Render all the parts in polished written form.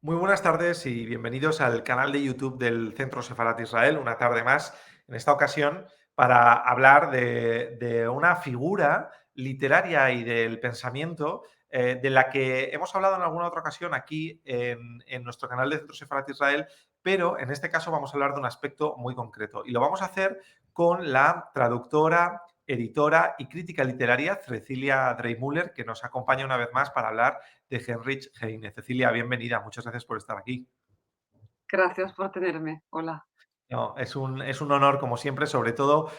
Muy buenas tardes y bienvenidos al canal de YouTube del Centro Sefarat Israel, una tarde más, en esta ocasión, para hablar de una figura literaria y del pensamiento de la que hemos hablado en alguna otra ocasión aquí en nuestro canal de Centro Sefarat Israel, pero en este caso vamos a hablar de un aspecto muy concreto y lo vamos a hacer con la traductora, editora y crítica literaria Cecilia Dreymüller, que nos acompaña una vez más para hablar de Heinrich Heine. Cecilia, bienvenida. Muchas gracias por estar aquí. Gracias por tenerme. Hola. No, es un honor, como siempre, sobre todo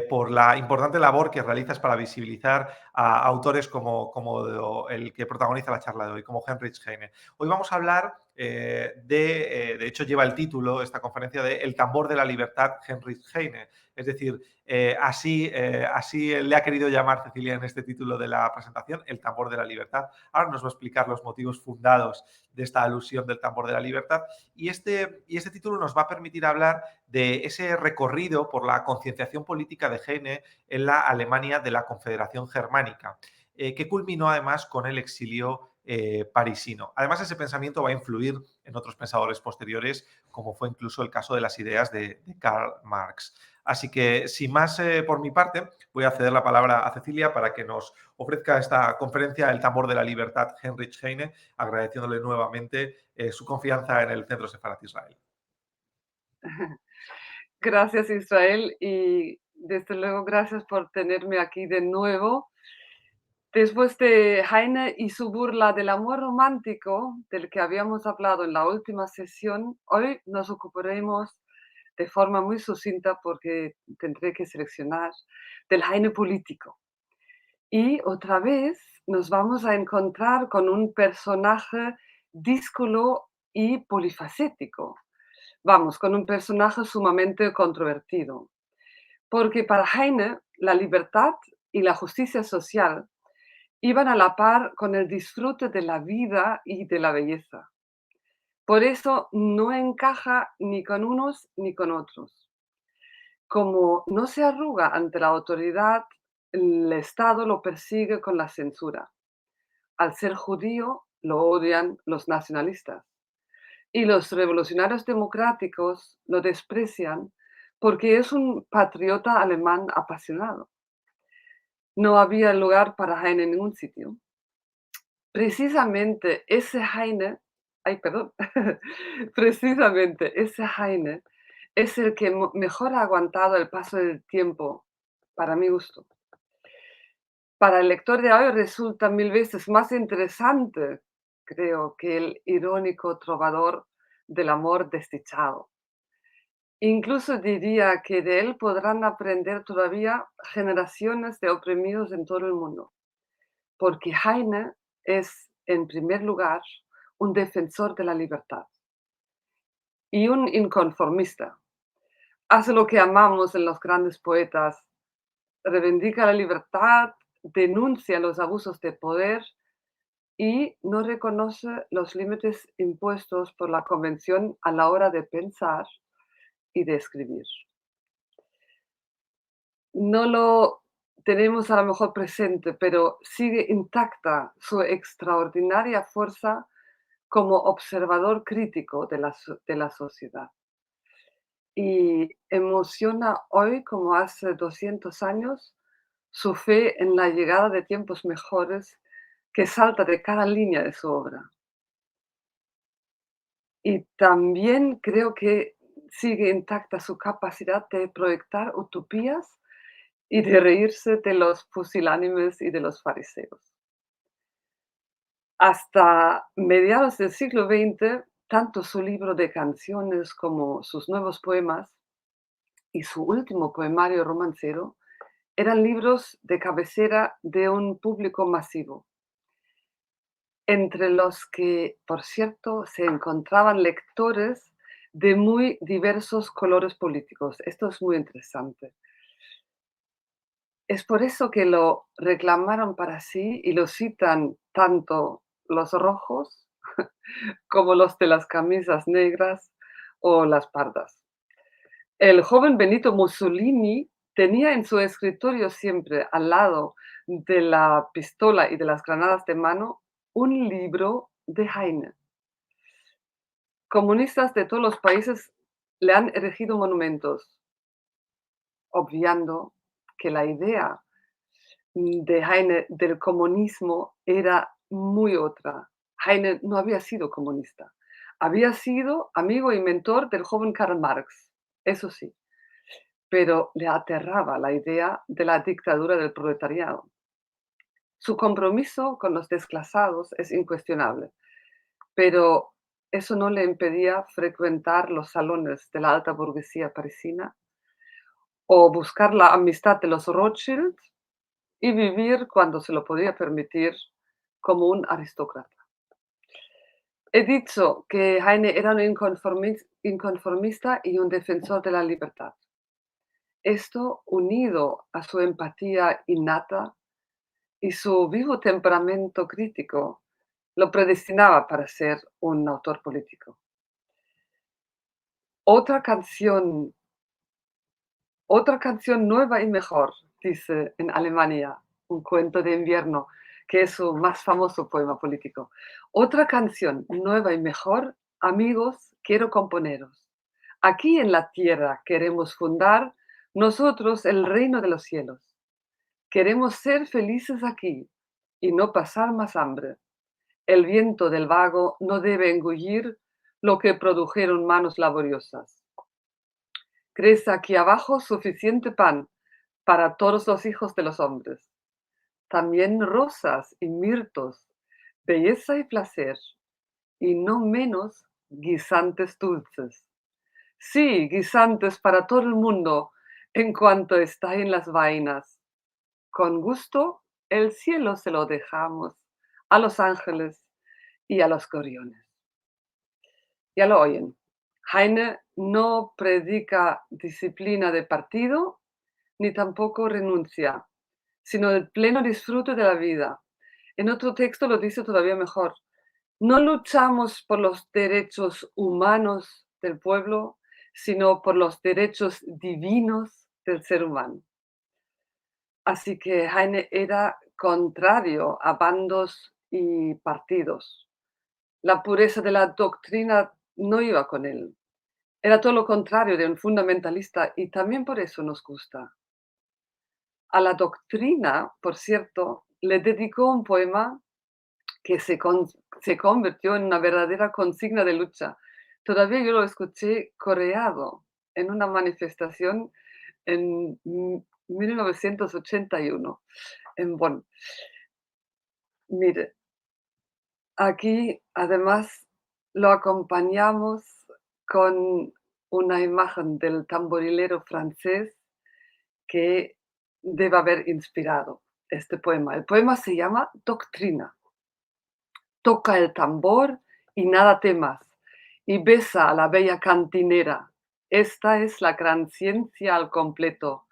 por la importante labor que realizas para visibilizar a autores como el que protagoniza la charla de hoy, como Heinrich Heine. Hoy vamos a hablar de hecho lleva el título, esta conferencia, de El tambor de la libertad, Heinrich Heine. Es decir, así le ha querido llamar Cecilia en este título de la presentación, El tambor de la libertad. Ahora nos va a explicar los motivos fundados de esta alusión del tambor de la libertad. Y este título nos va a permitir hablar de ese recorrido por la concienciación política de Heine en la Alemania de la Confederación Germánica, que culminó además con el exilio parisino. Además, ese pensamiento va a influir en otros pensadores posteriores, como fue incluso el caso de las ideas de Karl Marx. Así que, sin más por mi parte, voy a ceder la palabra a Cecilia para que nos ofrezca esta conferencia El tambor de la libertad, Heinrich Heine, agradeciéndole nuevamente su confianza en el Centro Sefarat Israel. Gracias, Israel, y desde luego gracias por tenerme aquí de nuevo. Después de Heine y su burla del amor romántico, del que habíamos hablado en la última sesión, hoy nos ocuparemos de forma muy sucinta, porque tendré que seleccionar, del Heine político. Y otra vez nos vamos a encontrar con un personaje díscolo y polifacético. Vamos, con un personaje sumamente controvertido, porque para Heine la libertad y la justicia social iban a la par con el disfrute de la vida y de la belleza. Por eso no encaja ni con unos ni con otros. Como no se arruga ante la autoridad, el Estado lo persigue con la censura. Al ser judío, lo odian los nacionalistas. Y los revolucionarios democráticos lo desprecian porque es un patriota alemán apasionado. No había lugar para Heine en ningún sitio. Precisamente ese Heine, ay, perdón, precisamente ese Heine es el que mejor ha aguantado el paso del tiempo, para mi gusto. Para el lector de hoy resulta mil veces más interesante, creo, que el irónico trovador del amor desdichado. Incluso diría que de él podrán aprender todavía generaciones de oprimidos en todo el mundo, porque Heine es, en primer lugar, un defensor de la libertad y un inconformista. Hace lo que amamos en los grandes poetas, reivindica la libertad, denuncia los abusos de poder y no reconoce los límites impuestos por la convención a la hora de pensar y de escribir. No lo tenemos a lo mejor presente, pero sigue intacta su extraordinaria fuerza como observador crítico de la sociedad. Y emociona hoy, como hace 200 años, su fe en la llegada de tiempos mejores que salta de cada línea de su obra. Y también creo que sigue intacta su capacidad de proyectar utopías y de reírse de los pusilánimes y de los fariseos. Hasta mediados del siglo XX, tanto su libro de canciones como sus nuevos poemas y su último poemario romancero eran libros de cabecera de un público masivo, entre los que, por cierto, se encontraban lectores de muy diversos colores políticos. Esto es muy interesante. Es por eso que lo reclamaron para sí y lo citan tanto los rojos como los de las camisas negras o las pardas. El joven Benito Mussolini tenía en su escritorio siempre al lado de la pistola y de las granadas de mano un libro de Heine. Comunistas de todos los países le han erigido monumentos, obviando que la idea de Heine del comunismo era muy otra. Heine no había sido comunista, había sido amigo y mentor del joven Karl Marx, eso sí, pero le aterraba la idea de la dictadura del proletariado. Su compromiso con los desclasados es incuestionable, pero eso no le impedía frecuentar los salones de la alta burguesía parisina o buscar la amistad de los Rothschild y vivir cuando se lo podía permitir como un aristócrata. He dicho que Heine era un inconformista y un defensor de la libertad. Esto, unido a su empatía innata y su vivo temperamento crítico, lo predestinaba para ser un autor político. Otra canción, otra canción nueva y mejor, dice en Alemania, un cuento de invierno, que es su más famoso poema político. Otra canción nueva y mejor, amigos, quiero componeros. Aquí en la tierra queremos fundar nosotros el reino de los cielos. Queremos ser felices aquí y no pasar más hambre. El viento del vago no debe engullir lo que produjeron manos laboriosas. Crece aquí abajo suficiente pan para todos los hijos de los hombres. También rosas y mirtos, belleza y placer, y no menos guisantes dulces. Sí, guisantes para todo el mundo en cuanto está en las vainas. Con gusto, el cielo se lo dejamos a los ángeles y a los gorriones. Ya lo oyen. Heine no predica disciplina de partido ni tampoco renuncia, sino el pleno disfrute de la vida. En otro texto lo dice todavía mejor. No luchamos por los derechos humanos del pueblo, sino por los derechos divinos del ser humano. Así que Heine era contrario a bandos y partidos. La pureza de la doctrina no iba con él. Era todo lo contrario de un fundamentalista y también por eso nos gusta. A la doctrina, por cierto, le dedicó un poema que se convirtió en una verdadera consigna de lucha. Todavía yo lo escuché coreado en una manifestación en 1981 en Bonn. Mire, aquí además lo acompañamos con una imagen del tamborilero francés que debe haber inspirado este poema. El poema se llama Doctrina. Toca el tambor y nada temas, y besa a la bella cantinera. Esta es la gran ciencia al completo,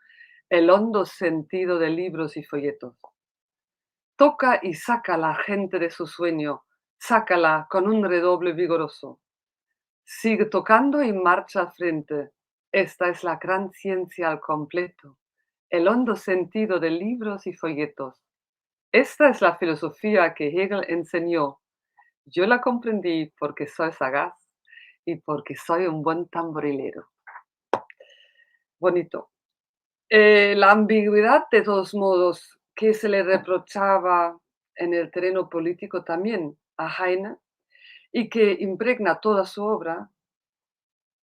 el hondo sentido de libros y folletos. Toca y saca a la gente de su sueño, sácala con un redoble vigoroso. Sigue tocando y marcha al frente. Esta es la gran ciencia al completo, el hondo sentido de libros y folletos. Esta es la filosofía que Hegel enseñó. Yo la comprendí porque soy sagaz y porque soy un buen tamborilero. Bonito. La ambigüedad, de todos modos, que se le reprochaba en el terreno político también a Heine y que impregna toda su obra,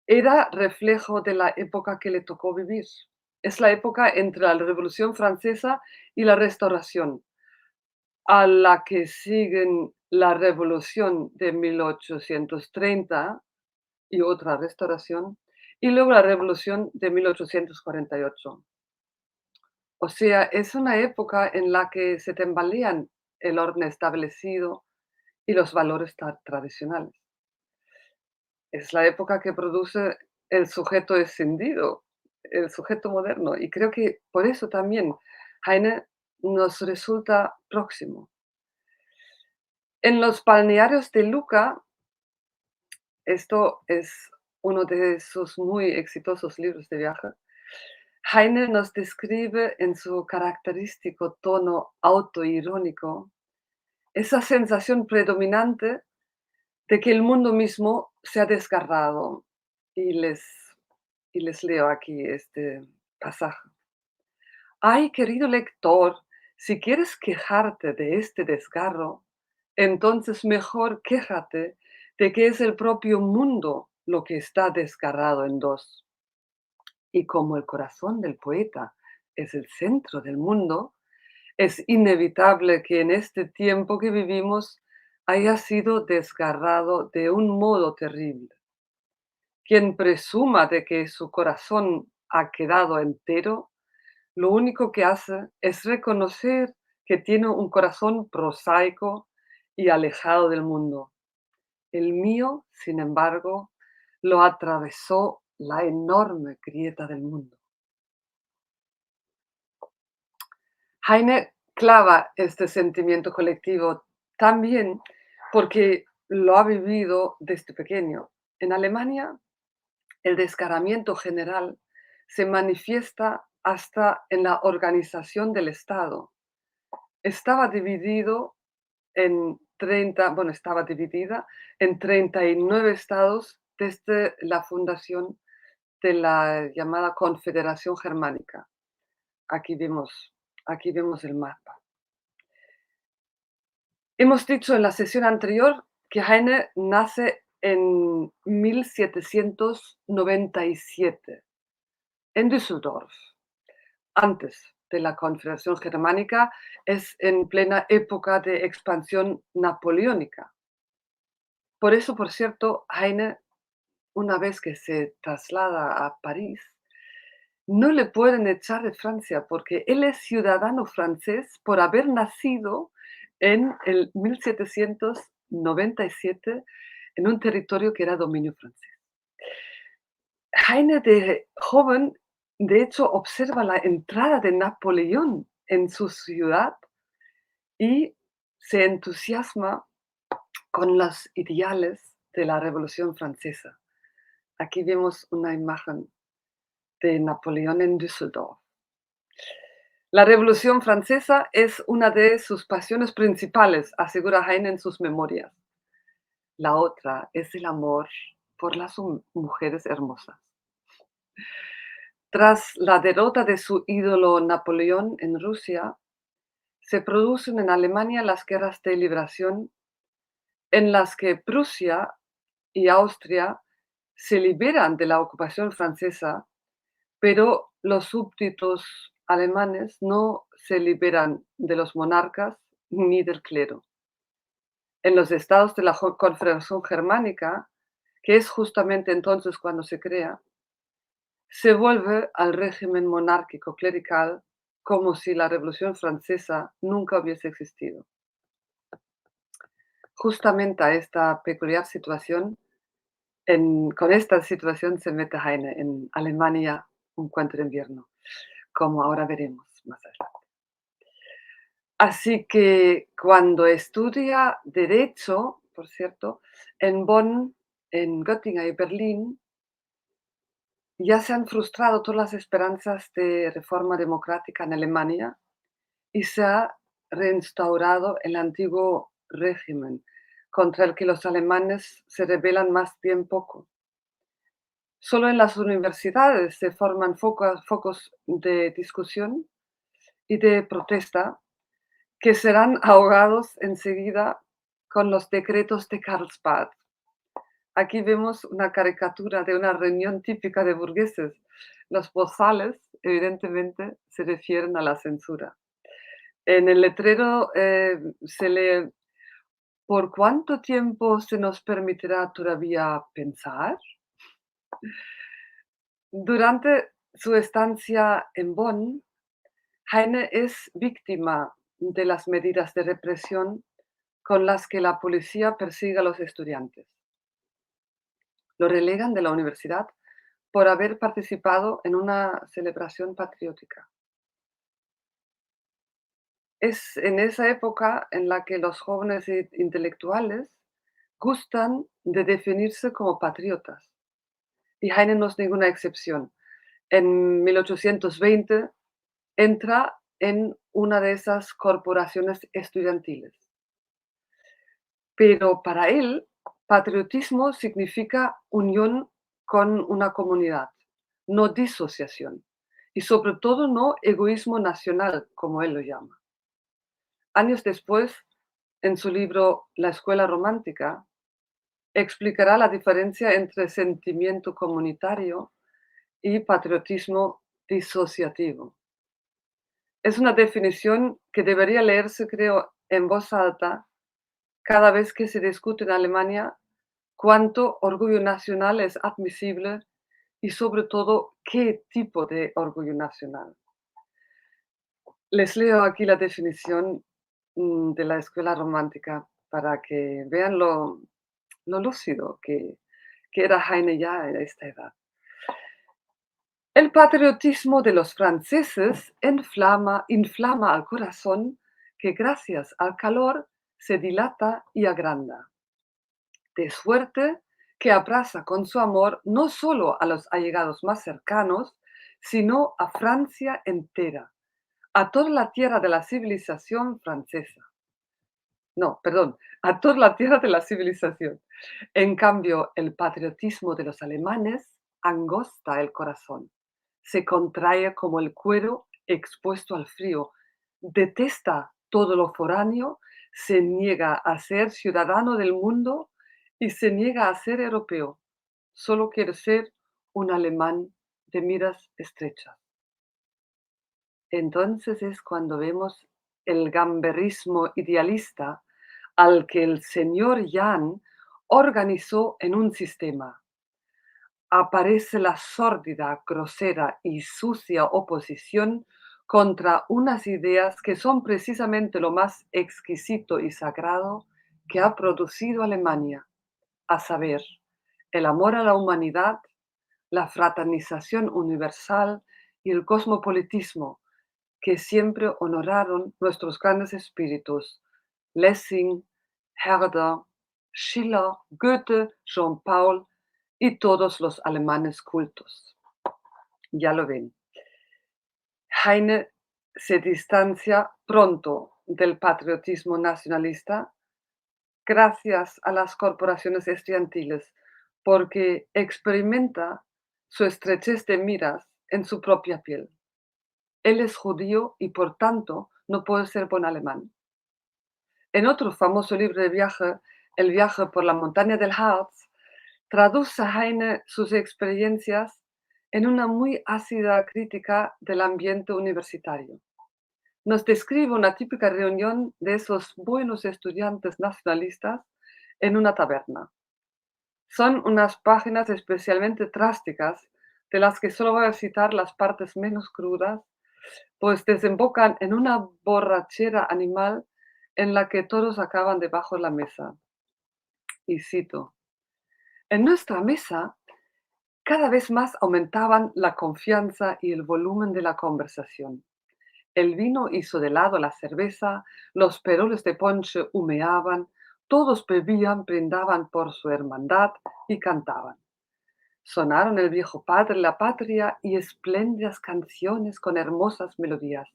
era reflejo de la época que le tocó vivir. Es la época entre la Revolución Francesa y la Restauración, a la que siguen la Revolución de 1830 y otra restauración, y luego la Revolución de 1848. O sea, es una época en la que se tambalean el orden establecido y los valores tradicionales. Es la época que produce el sujeto escindido, el sujeto moderno, y creo que por eso también Heine nos resulta próximo. En los balnearios de Lucca, esto es uno de sus muy exitosos libros de viaje, Heine nos describe en su característico tono autoirónico esa sensación predominante de que el mundo mismo se ha desgarrado. Y les, y les leo aquí este pasaje. Ay, querido lector, si quieres quejarte de este desgarro, entonces mejor quéjate de que es el propio mundo lo que está desgarrado en dos. Y como el corazón del poeta es el centro del mundo, es inevitable que en este tiempo que vivimos haya sido desgarrado de un modo terrible. Quien presuma de que su corazón ha quedado entero, lo único que hace es reconocer que tiene un corazón prosaico y alejado del mundo. El mío, sin embargo, lo atravesó la enorme grieta del mundo. Heine clava este sentimiento colectivo también porque lo ha vivido desde pequeño. En Alemania, el descaramiento general se manifiesta hasta en la organización del Estado. Estaba dividido estaba dividida en 39 estados desde la fundación de la llamada Confederación Germánica. Aquí vemos, aquí vemos el mapa. Hemos dicho en la sesión anterior que Heine nace en 1797 en Düsseldorf, antes de la Confederación Germánica, es en plena época de expansión napoleónica. Por eso, por cierto, Heine, una vez que se traslada a París, no le pueden echar de Francia porque él es ciudadano francés por haber nacido en el 1797 en un territorio que era dominio francés. Heine de joven, de hecho, observa la entrada de Napoleón en su ciudad y se entusiasma con los ideales de la Revolución Francesa. Aquí vemos una imagen de Napoleón en Düsseldorf. La Revolución Francesa es una de sus pasiones principales, asegura Heine en sus memorias. La otra es el amor por las mujeres hermosas. Tras la derrota de su ídolo Napoleón en Rusia, se producen en Alemania las guerras de liberación en las que Prusia y Austria se liberan de la ocupación francesa, pero los súbditos alemanes no se liberan de los monarcas ni del clero. En los estados de la Confederación Germánica, que es justamente entonces cuando se crea, se vuelve al régimen monárquico clerical como si la Revolución Francesa nunca hubiese existido. Justamente a esta peculiar situación, con esta situación se mete Heine en Alemania, un cuento de invierno, como ahora veremos más adelante. Así que cuando estudia Derecho, por cierto, en Bonn, en Göttingen y Berlín, ya se han frustrado todas las esperanzas de reforma democrática en Alemania y se ha reinstaurado el antiguo régimen contra el que los alemanes se rebelan más bien poco. Solo en las universidades se forman focos de discusión y de protesta que serán ahogados enseguida con los decretos de Karlsbad. Aquí vemos una caricatura de una reunión típica de burgueses. Los bozales, evidentemente, se refieren a la censura. En el letrero se lee: ¿por cuánto tiempo se nos permitirá todavía pensar? Durante su estancia en Bonn, Heine es víctima de las medidas de represión con las que la policía persigue a los estudiantes. Lo relegan de la universidad por haber participado en una celebración patriótica. Es en esa época en la que los jóvenes intelectuales gustan de definirse como patriotas, y Heine no es ninguna excepción. En 1820 entra en una de esas corporaciones estudiantiles. Pero para él, Patriotismo significa unión con una comunidad, no disociación, y sobre todo no egoísmo nacional, como él lo llama. Años después, en su libro La escuela romántica, explicará la diferencia entre sentimiento comunitario y patriotismo disociativo. Es una definición que debería leerse, creo, en voz alta cada vez que se discute en Alemania cuánto orgullo nacional es admisible y sobre todo qué tipo de orgullo nacional. Les leo aquí la definición de la escuela romántica para que vean lo lúcido que era Heine ya a esta edad. El patriotismo de los franceses inflama al corazón que gracias al calor se dilata y agranda, de suerte que abraza con su amor no solo a los allegados más cercanos, sino a Francia entera, a toda la tierra de la civilización francesa. No, perdón, a toda la tierra de la civilización. En cambio, el patriotismo de los alemanes angosta el corazón, se contrae como el cuero expuesto al frío, detesta todo lo foráneo, se niega a ser ciudadano del mundo y se niega a ser europeo. Solo quiere ser un alemán de miras estrechas. Entonces es cuando vemos el gamberrismo idealista al que el señor Jan organizó en un sistema. Aparece la sórdida, grosera y sucia oposición contra unas ideas que son precisamente lo más exquisito y sagrado que ha producido Alemania, a saber, el amor a la humanidad, la fraternización universal y el cosmopolitismo, que siempre honoraron nuestros grandes espíritus, Lessing, Herder, Schiller, Goethe, Jean Paul y todos los alemanes cultos. Ya lo ven. Heine se distancia pronto del patriotismo nacionalista gracias a las corporaciones estudiantiles, porque experimenta su estrechez de miras en su propia piel. Él es judío y por tanto no puede ser buen alemán. En otro famoso libro de viaje, El viaje por la montaña del Harz, traduce Heine sus experiencias en una muy ácida crítica del ambiente universitario. Nos describe una típica reunión de esos buenos estudiantes nacionalistas en una taberna. Son unas páginas especialmente drásticas, de las que solo voy a citar las partes menos crudas, pues desembocan en una borrachera animal en la que todos acaban debajo de la mesa. Y cito: en nuestra mesa cada vez más aumentaban la confianza y el volumen de la conversación. El vino hizo de lado la cerveza, los peroles de ponche humeaban, todos bebían, brindaban por su hermandad y cantaban. Sonaron el viejo padre, la patria y espléndidas canciones con hermosas melodías.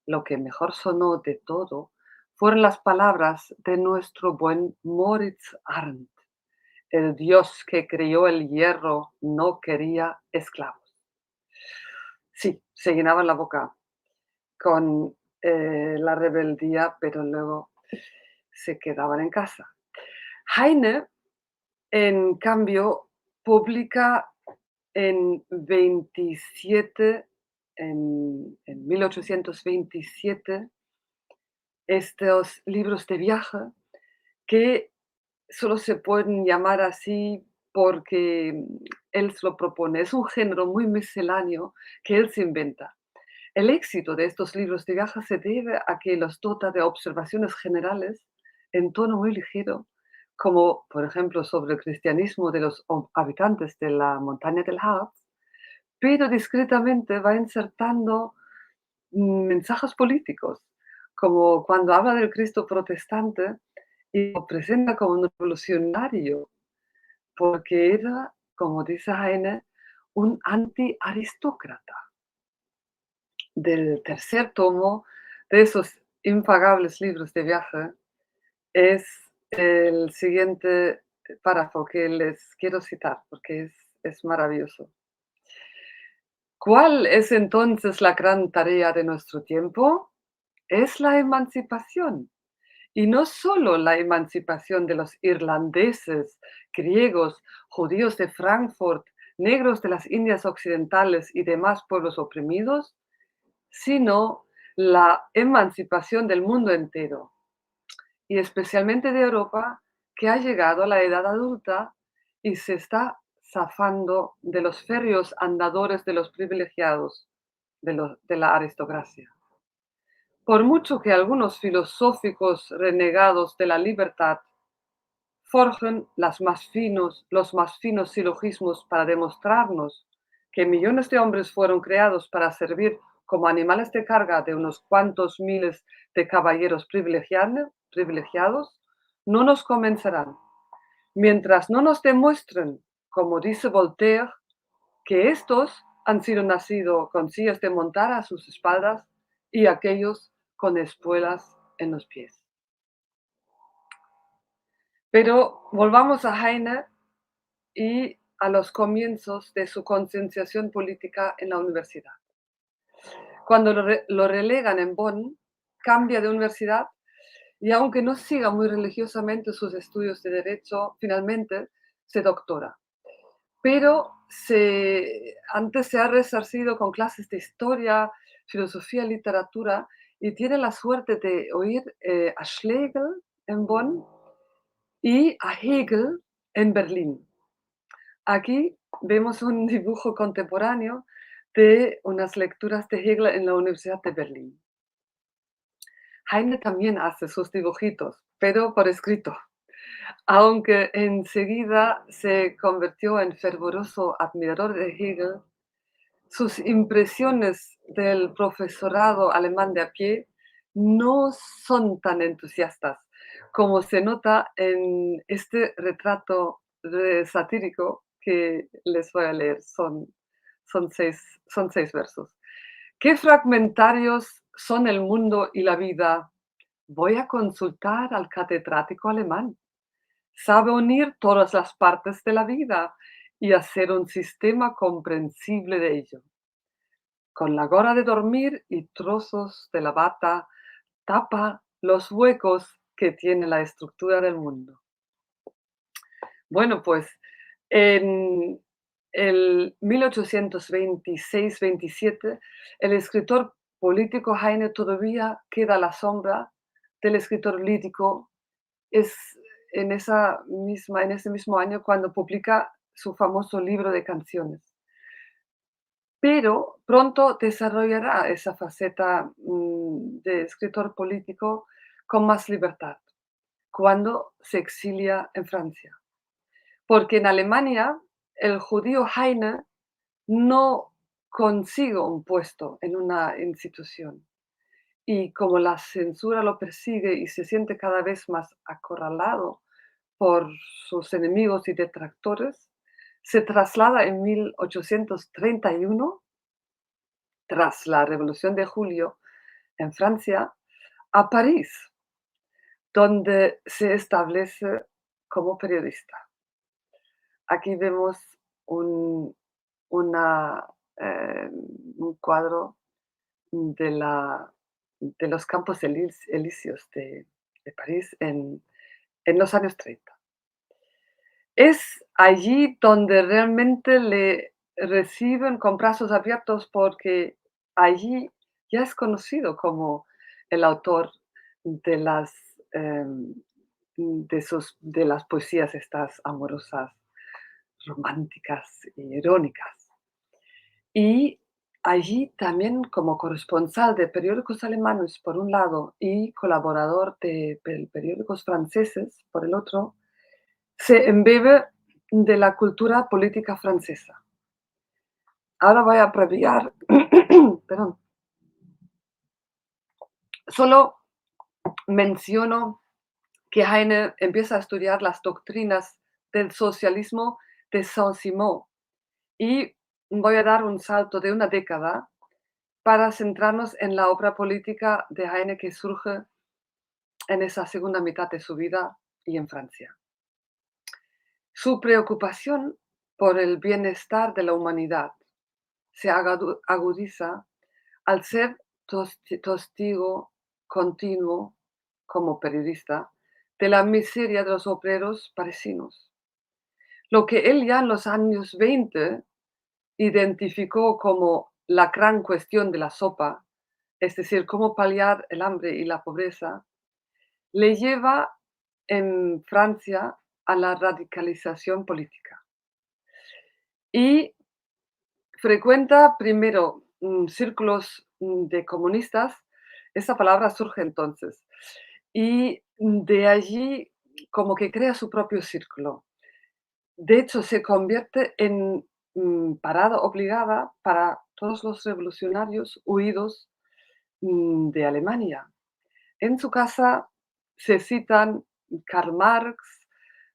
Lo que mejor sonó de todo fueron las palabras de nuestro buen Moritz Arndt. El Dios que creó el hierro no quería esclavos. Sí, se llenaban la boca con la rebeldía, pero luego se quedaban en casa. Heine, en cambio, publica en 27, en 1827, estos libros de viaje que solo se pueden llamar así porque él se lo propone. Es un género muy misceláneo que él se inventa. El éxito de estos libros de viaje se debe a que los dota de observaciones generales en tono muy ligero, como por ejemplo sobre el cristianismo de los habitantes de la montaña del Harz, pero discretamente va insertando mensajes políticos, como cuando habla del Cristo protestante y lo presenta como un revolucionario, porque era, como dice Heine, un antiaristócrata. Del tercer tomo de esos impagables libros de viaje es el siguiente párrafo que les quiero citar porque es maravilloso. ¿Cuál es entonces la gran tarea de nuestro tiempo? Es la emancipación. Y no solo la emancipación de los irlandeses, griegos, judíos de Frankfurt, negros de las Indias Occidentales y demás pueblos oprimidos, sino la emancipación del mundo entero, y especialmente de Europa, que ha llegado a la edad adulta y se está zafando de los férreos andadores de los privilegiados, de la aristocracia. Por mucho que algunos filosóficos renegados de la libertad forjen los más finos silogismos para demostrarnos que millones de hombres fueron creados para servir como animales de carga de unos cuantos miles de caballeros privilegiados, no nos convencerán. Mientras no nos demuestren, como dice Voltaire, que estos han sido nacidos con sillas de montar a sus espaldas y aquellos con espuelas en los pies. Pero volvamos a Heine y a los comienzos de su concienciación política en la universidad. Cuando lo relegan en Bonn, cambia de universidad y aunque no siga muy religiosamente sus estudios de derecho, finalmente se doctora. Pero antes se ha resarcido con clases de historia, filosofía, literatura y tiene la suerte de oír a Schlegel en Bonn y a Hegel en Berlín. Aquí vemos un dibujo contemporáneo de unas lecturas de Hegel en la Universidad de Berlín. Heine también hace sus dibujitos, pero por escrito, aunque enseguida se convirtió en fervoroso admirador de Hegel. Sus impresiones del profesorado alemán de a pie no son tan entusiastas como se nota en este retrato satírico que les voy a leer. Son seis versos. Qué fragmentarios son el mundo y la vida. Voy a consultar al catedrático alemán. Sabe unir todas las partes de la vida y hacer un sistema comprensible de ello. Con la gorra de dormir y trozos de la bata, tapa los huecos que tiene la estructura del mundo. Bueno, pues en el 1826-27, el escritor político Heine todavía queda a la sombra del escritor lírico. Es en ese mismo año cuando publica su famoso libro de canciones. Pero pronto desarrollará esa faceta de escritor político con más libertad, cuando se exilia en Francia. Porque en Alemania el judío Heine no consigue un puesto en una institución. Y como la censura lo persigue y se siente cada vez más acorralado por sus enemigos y detractores, se traslada en 1831, tras la Revolución de Julio, en Francia, a París, donde se establece como periodista. Aquí vemos un, una, un cuadro de, de los Campos Elíseos de París en los años 30. Es allí donde realmente le reciben con brazos abiertos porque allí ya es conocido como el autor de em, de las poesías estas amorosas, románticas y irónicas. Y allí también como corresponsal de periódicos alemanes por un lado y colaborador de periódicos franceses por el otro, se embebe de la cultura política francesa. Ahora voy a abreviar, perdón. Solo menciono que Heine empieza a estudiar las doctrinas del socialismo de Saint-Simon y voy a dar un salto de una década para centrarnos en la obra política de Heine que surge en esa segunda mitad de su vida y en Francia. Su preocupación por el bienestar de la humanidad se agudiza al ser testigo continuo, como periodista, de la miseria de los obreros parisinos. Lo que él ya en los años 20 identificó como la gran cuestión de la sopa, es decir, cómo paliar el hambre y la pobreza, le lleva en Francia a la radicalización política. Y frecuenta primero círculos de comunistas, esa palabra surge entonces, y de allí como que crea su propio círculo. De hecho, se convierte en parada obligada para todos los revolucionarios huidos de Alemania. En su casa se citan Karl Marx,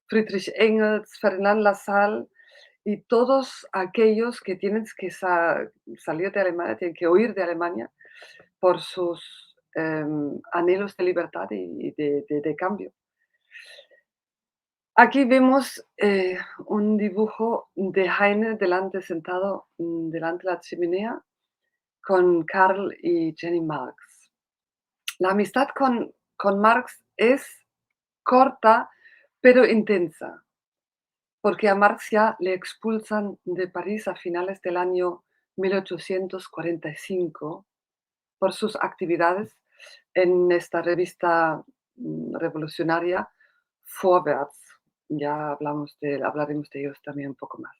Friedrich Engels, Ferdinand Lassalle y todos aquellos que tienen que salir de Alemania, tienen que huir de Alemania por sus anhelos de libertad y de cambio. Aquí vemos un dibujo de Heine delante, sentado delante de la chimenea con Karl y Jenny Marx. La amistad con Marx es corta, pero intensa, porque a Marx ya le expulsan de París a finales del año 1845 por sus actividades en esta revista revolucionaria Vorwärts. Ya hablaremos de ellos también un poco más.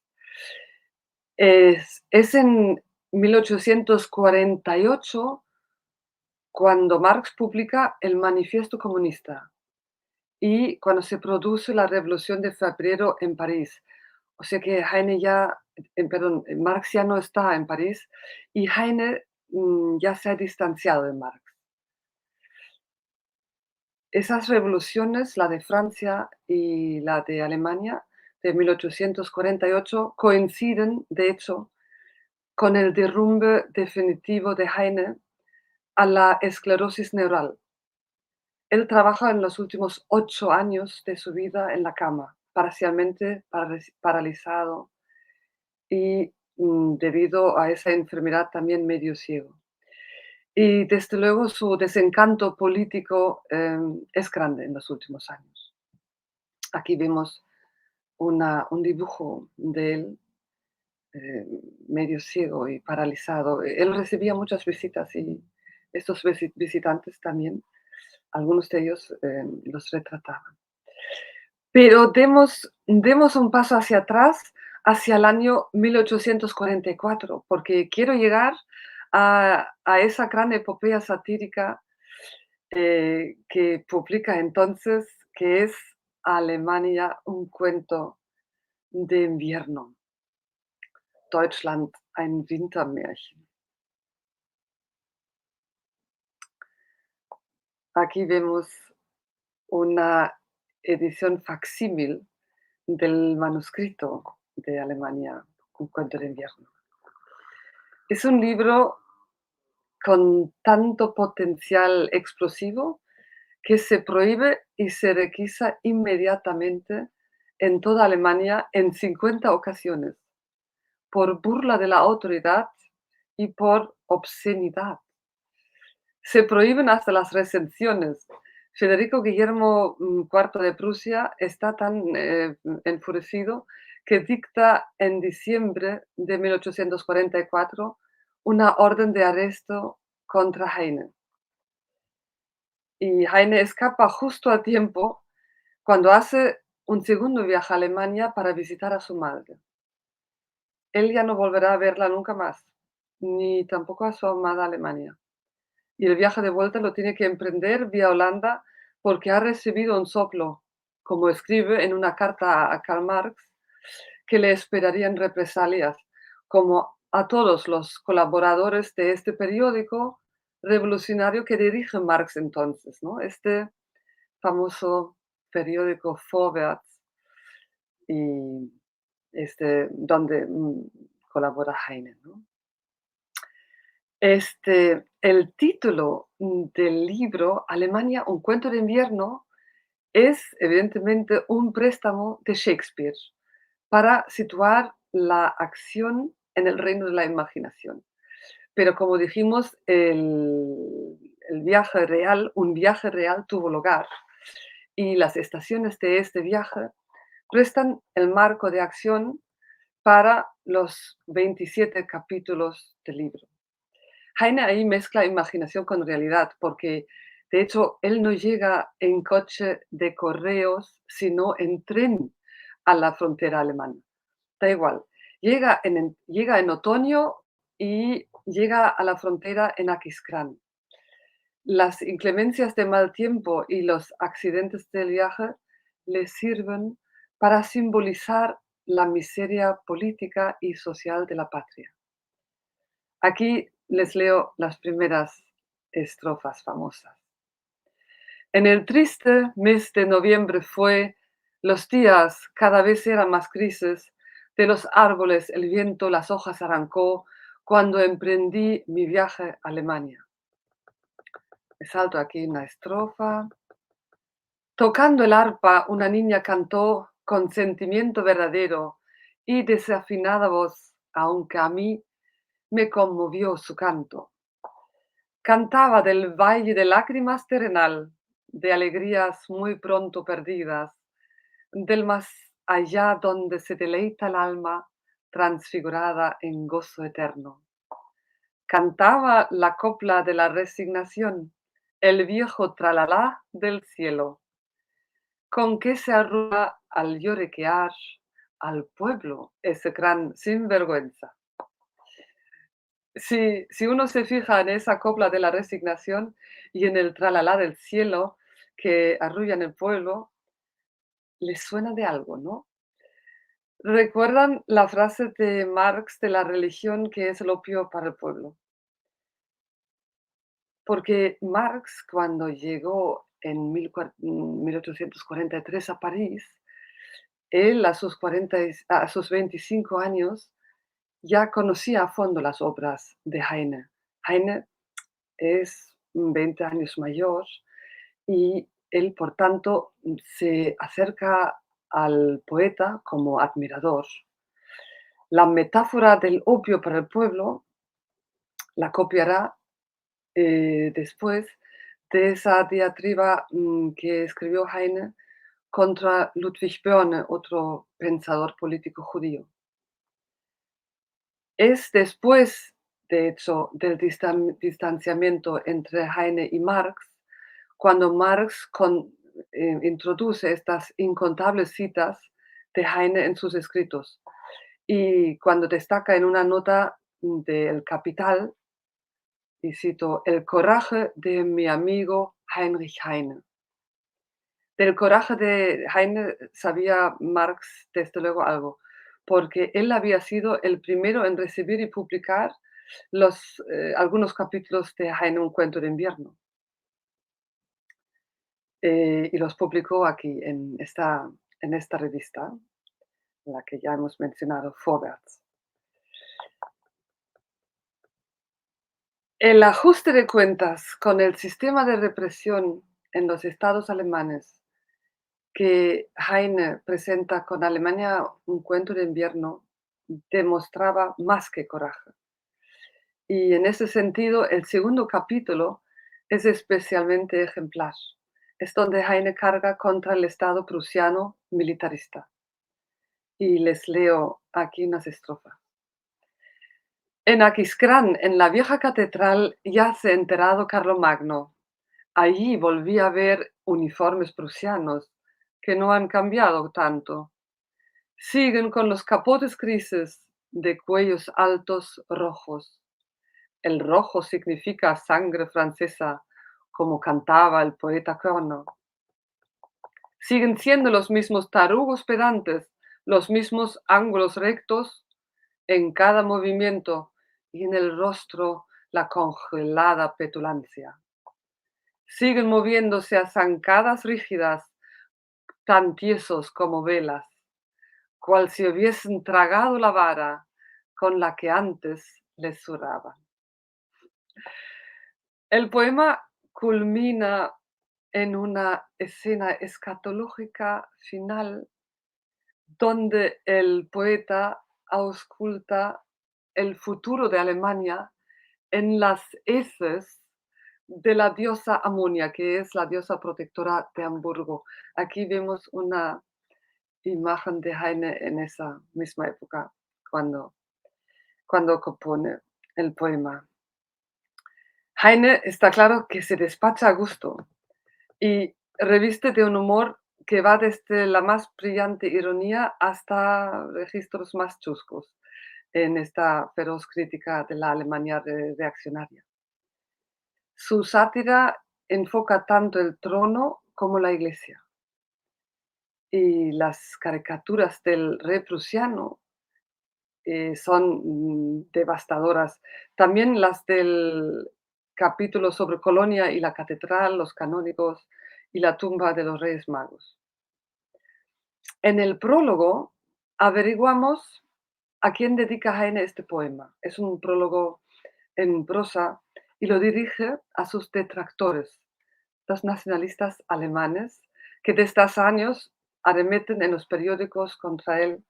Es en 1848 cuando Marx publica el Manifiesto Comunista y cuando se produce la Revolución de Febrero en París. O sea que Marx ya no está en París y Heine ya se ha distanciado de Marx. Esas revoluciones, la de Francia y la de Alemania de 1848, coinciden, de hecho, con el derrumbe definitivo de Heine a la esclerosis neural. Él trabaja en los últimos 8 años de su vida en la cama, parcialmente paralizado y debido a esa enfermedad también medio ciego. Y desde luego su desencanto político es grande en los últimos años. Aquí vemos un dibujo de él eh, medio ciego y paralizado. Él recibía muchas visitas y estos visitantes también, algunos de ellos los retrataban. Pero demos un paso hacia atrás, hacia el año 1844, porque quiero llegar a esa gran epopeya satírica que publica entonces, que es Alemania, un cuento de invierno. Deutschland, ein Wintermärchen. Aquí vemos una edición facsímil del manuscrito de Alemania, un cuento de invierno. Es un libro con tanto potencial explosivo que se prohíbe y se requisa inmediatamente en toda Alemania en 50 ocasiones, por burla de la autoridad y por obscenidad. Se prohíben hasta las recensiones. Federico Guillermo IV de Prusia está tan enfurecido que dicta en diciembre de 1844 una orden de arresto contra Heine. Y Heine escapa justo a tiempo cuando hace un segundo viaje a Alemania para visitar a su madre. Él ya no volverá a verla nunca más, ni tampoco a su amada Alemania. Y el viaje de vuelta lo tiene que emprender vía Holanda porque ha recibido un soplo, como escribe en una carta a Karl Marx, que le esperarían represalias, como a todos los colaboradores de este periódico revolucionario que dirige Marx entonces, ¿no? Este famoso periódico Vorwärts y donde colabora Heine, ¿no? El título del libro, Alemania, un cuento de invierno, Es evidentemente un préstamo de Shakespeare para situar la acción en el reino de la imaginación. Pero como dijimos, un viaje real tuvo lugar y las estaciones de este viaje prestan el marco de acción para los 27 capítulos del libro. Heine ahí mezcla imaginación con realidad, porque de hecho él no llega en coche de correos, sino en tren a la frontera alemana. Da igual, llega en otoño y llega a la frontera en Aquisgrán. Las inclemencias de mal tiempo y los accidentes del viaje le sirven para simbolizar la miseria política y social de la patria. Aquí les leo las primeras estrofas famosas. En el triste mes de noviembre fue, los días cada vez eran más grises, de los árboles el viento las hojas arrancó cuando emprendí mi viaje a Alemania. Me salto aquí una estrofa. Tocando el arpa, una niña cantó con sentimiento verdadero y desafinada voz, aunque a mí me conmovió su canto. Cantaba del valle de lágrimas terrenal, de alegrías muy pronto perdidas, del más allá donde se deleita el alma transfigurada en gozo eterno. Cantaba la copla de la resignación, el viejo tralalá del cielo, con que se arruga al lloriquear al pueblo ese gran sinvergüenza. Si uno se fija en esa copla de la resignación y en el tralalá del cielo que arrulla en el pueblo, les suena de algo, ¿no? ¿Recuerdan la frase de Marx de la religión que es el opio para el pueblo? Porque Marx, cuando llegó en 1843 a París, él a sus 25 años ya conocía a fondo las obras de Heine. Heine es 20 años mayor y él, por tanto, se acerca al poeta como admirador. La metáfora del opio para el pueblo la copiará después de esa diatriba que escribió Heine contra Ludwig Börne, otro pensador político judío. Es después, de hecho, del distanciamiento entre Heine y Marx, cuando Marx introduce estas incontables citas de Heine en sus escritos y cuando destaca en una nota del Capital, y cito, el coraje de mi amigo Heinrich Heine. Del coraje de Heine sabía Marx desde luego algo, porque él había sido el primero en recibir y publicar algunos capítulos de Heine, un cuento de invierno. Y los publicó aquí en esta revista, la que ya hemos mencionado, Vorwärts. El ajuste de cuentas con el sistema de represión en los estados alemanes que Heine presenta con Alemania un cuento de invierno demostraba más que coraje. Y en ese sentido, el segundo capítulo es especialmente ejemplar. Es donde Heine carga contra el Estado prusiano militarista. Y les leo aquí unas estrofas. En Aquisgrán, en la vieja catedral, yace enterrado Carlomagno. Allí volví a ver uniformes prusianos que no han cambiado tanto. Siguen con los capotes grises de cuellos altos rojos. El rojo significa sangre francesa, como cantaba el poeta Corno. Siguen siendo los mismos tarugos pedantes, los mismos ángulos rectos en cada movimiento y en el rostro la congelada petulancia. Siguen moviéndose a zancadas rígidas, tan tiesos como velas, cual si hubiesen tragado la vara con la que antes les zurraban. El poema culmina en una escena escatológica final donde el poeta ausculta el futuro de Alemania en las heces de la diosa Amonia, que es la diosa protectora de Hamburgo. Aquí vemos una imagen de Heine en esa misma época, cuando, cuando compone el poema. Heine está claro que se despacha a gusto y reviste de un humor que va desde la más brillante ironía hasta registros más chuscos en esta feroz crítica de la Alemania reaccionaria. Su sátira enfoca tanto el trono como la iglesia, y las caricaturas del rey prusiano son devastadoras. También las del capítulo sobre Colonia y la catedral, los canónigos y la tumba de los Reyes Magos. En el prólogo averiguamos a quién dedica Heine este poema. Es un prólogo en prosa y lo dirige a sus detractores, los nacionalistas alemanes, que desde hace años arremeten en los periódicos contra él,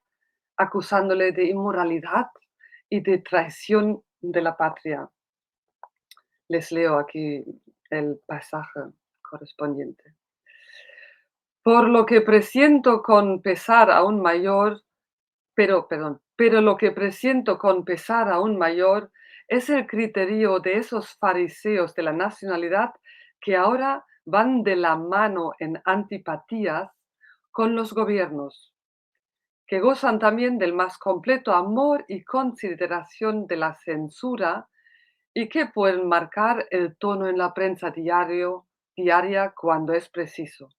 acusándole de inmoralidad y de traición de la patria. Les leo aquí el pasaje correspondiente. Por lo que presiento con pesar aún mayor, pero lo que presiento con pesar aún mayor es el criterio de esos fariseos de la nacionalidad que ahora van de la mano en antipatías con los gobiernos, que gozan también del más completo amor y consideración de la censura y que pueden marcar el tono en la prensa diaria cuando es preciso,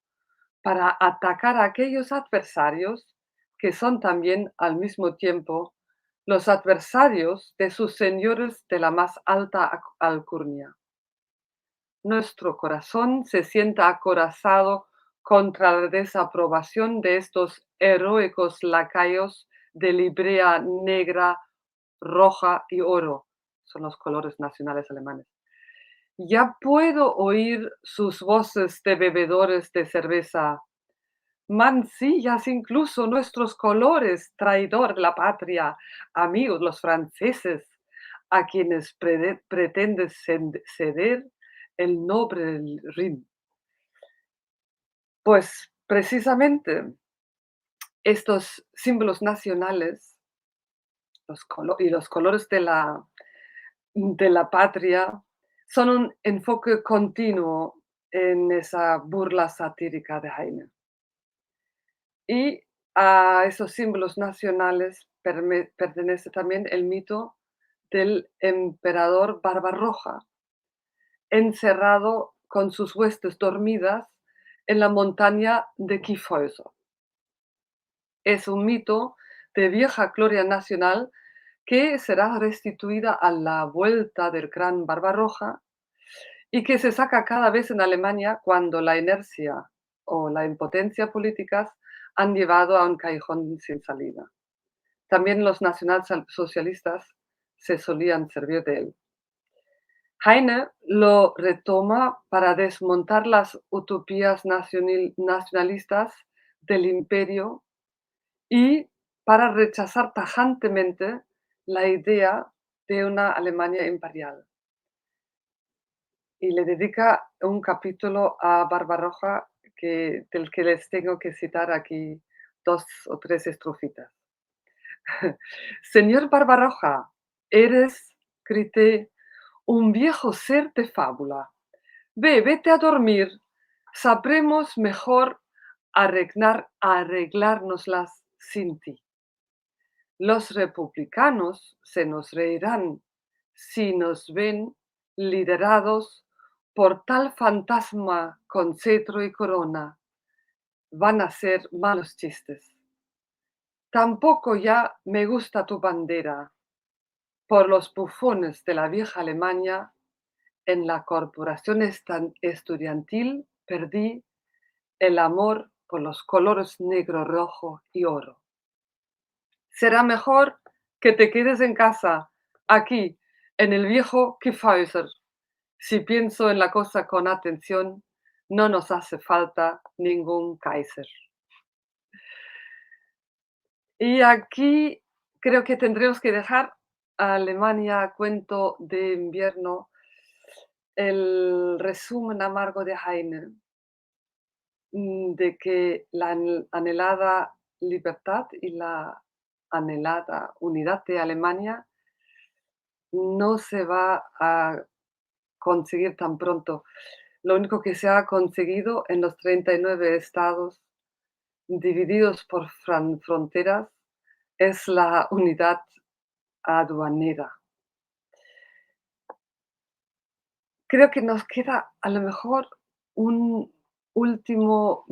para atacar a aquellos adversarios que son también al mismo tiempo los adversarios de sus señores de la más alta alcurnia. Nuestro corazón se sienta acorazado contra la desaprobación de estos heroicos lacayos de librea negra, roja y oro, son los colores nacionales alemanes. Ya puedo oír sus voces de bebedores de cerveza, mancillas incluso nuestros colores, traidor de la patria, amigos los franceses, a quienes pretendes ceder el nombre del Rin. Pues precisamente estos símbolos nacionales y los colores de la patria son un enfoque continuo en esa burla satírica de Heine. Y a esos símbolos nacionales pertenece también el mito del emperador Barbarroja, encerrado con sus huestes dormidas en la montaña de Kyffhäuser. Es un mito de vieja gloria nacional que será restituida a la vuelta del gran Barbarroja y que se saca cada vez en Alemania cuando la inercia o la impotencia políticas han llevado a un callejón sin salida. También los nacionalsocialistas se solían servir de él. Heine lo retoma para desmontar las utopías nacionalistas del imperio y para rechazar tajantemente la idea de una Alemania imperial. Y le dedica un capítulo a Barbarroja del que les tengo que citar aquí 2 o 3 estrofitas. Señor Barbarroja, eres, grité, un viejo ser de fábula. Vete a dormir, sabremos mejor arreglárnoslas sin ti. Los republicanos se nos reirán si nos ven liderados por tal fantasma con cetro y corona. Van a ser malos chistes. Tampoco ya me gusta tu bandera. Por los bufones de la vieja Alemania, en la corporación estudiantil perdí el amor por los colores negro, rojo y oro. Será mejor que te quedes en casa, aquí, en el viejo Kyffhäuser. Si pienso en la cosa con atención, no nos hace falta ningún Kaiser. Y aquí creo que tendremos que dejar a Alemania cuento de invierno, el resumen amargo de Heine, de que la anhelada libertad y la anhelada unidad de Alemania no se va a conseguir tan pronto. Lo único que se ha conseguido en los 39 estados divididos por fronteras es la unidad aduanera. Creo que nos queda a lo mejor un último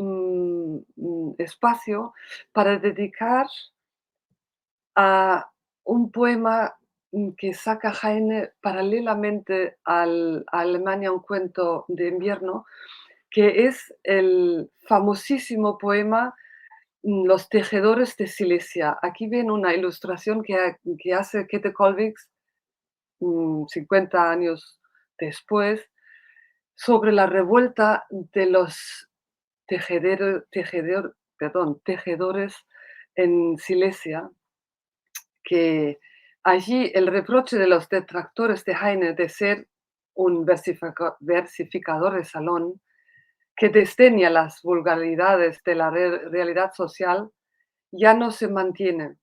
espacio para dedicar a un poema que saca Heine paralelamente a Alemania, un cuento de invierno, que es el famosísimo poema Los tejedores de Silesia. Aquí ven una ilustración que hace Käthe Kollwitz 50 años después, sobre la revuelta de los tejedores en Silesia, que allí el reproche de los detractores de Heine de ser un versificador de salón, que desdeña las vulgaridades de la realidad social, ya no se mantiene,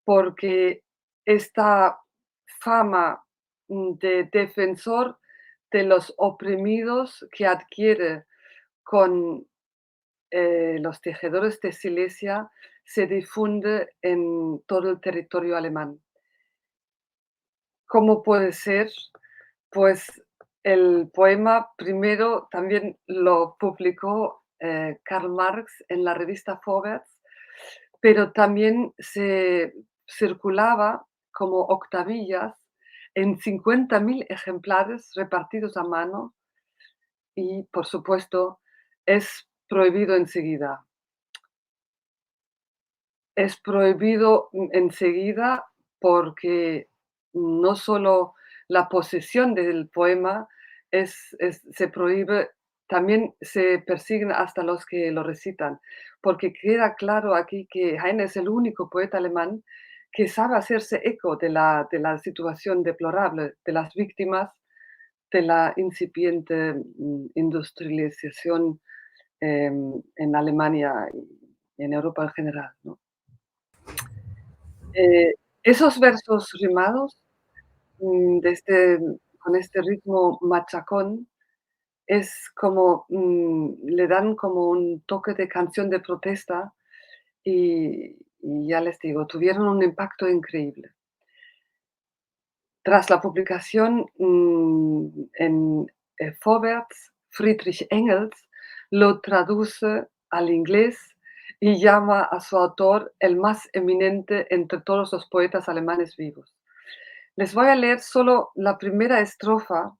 porque esta fama de defensor de los oprimidos que adquiere con los tejedores de Silesia se difunde en todo el territorio alemán. ¿Cómo puede ser? Pues el poema primero también lo publicó Karl Marx en la revista Vorwärts, pero también se circulaba como octavillas en 50.000 ejemplares repartidos a mano y, por supuesto, es prohibido enseguida. Es prohibido enseguida porque no solo la posesión del poema se prohíbe, también se persiguen hasta los que lo recitan, porque queda claro aquí que Heine es el único poeta alemán que sabe hacerse eco de la situación deplorable de las víctimas de la incipiente industrialización en Alemania y en Europa en general, ¿no? Eh, Esos versos rimados, de con este ritmo machacón, es como, le dan como un toque de canción de protesta y ya les digo, tuvieron un impacto increíble. Tras la publicación, en, Vorwärts, Friedrich Engels lo traduce al inglés y llama a su autor el más eminente entre todos los poetas alemanes vivos. Les voy a leer solo la primera estrofa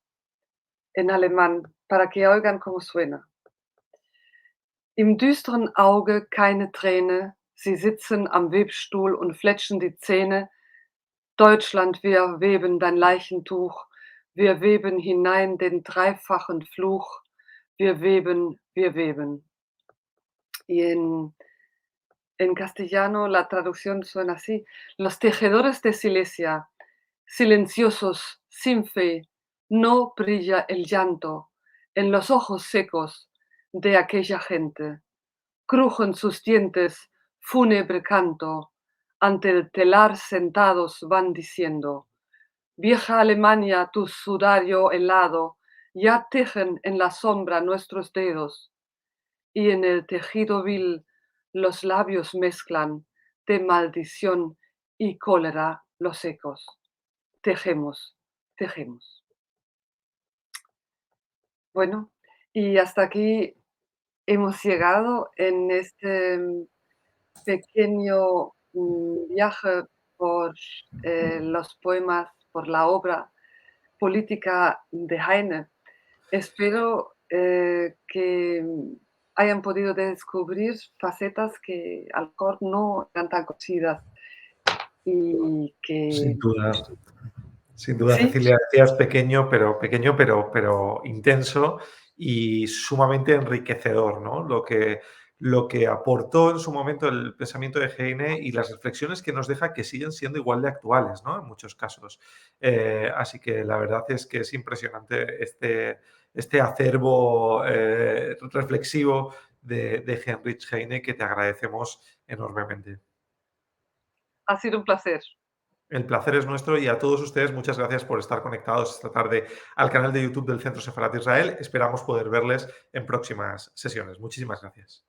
en alemán para que oigan cómo suena. Im düsteren Auge keine Träne, sie sitzen am Webstuhl und fletschen die Zähne. Deutschland, wir weben dein Leichentuch, wir weben hinein den dreifachen Fluch, wir weben, wir weben. Y en castellano la traducción suena así: los tejedores de Silesia, silenciosos, sin fe, no brilla el llanto en los ojos secos de aquella gente. Crujen sus dientes, fúnebre canto, ante el telar sentados van diciendo: vieja Alemania, tu sudario helado, ya tejen en la sombra nuestros dedos, y en el tejido vil los labios mezclan de maldición y cólera los ecos. Tejemos, tejemos. Bueno, y hasta aquí hemos llegado en este pequeño viaje por los poemas, por la obra política de Heine. Espero que hayan podido descubrir facetas que a lo mejor no eran tan conocidas y que Sin duda. Sin duda, sí, Cecilia, decías pequeño, pero intenso y sumamente enriquecedor, ¿no? Lo que aportó en su momento el pensamiento de Heine y las reflexiones que nos deja que siguen siendo igual de actuales, ¿no? En muchos casos. Así que la verdad es que es impresionante este acervo reflexivo de Heinrich Heine que te agradecemos enormemente. Ha sido un placer. El placer es nuestro y a todos ustedes muchas gracias por estar conectados esta tarde al canal de YouTube del Centro Sefarat Israel. Esperamos poder verles en próximas sesiones. Muchísimas gracias.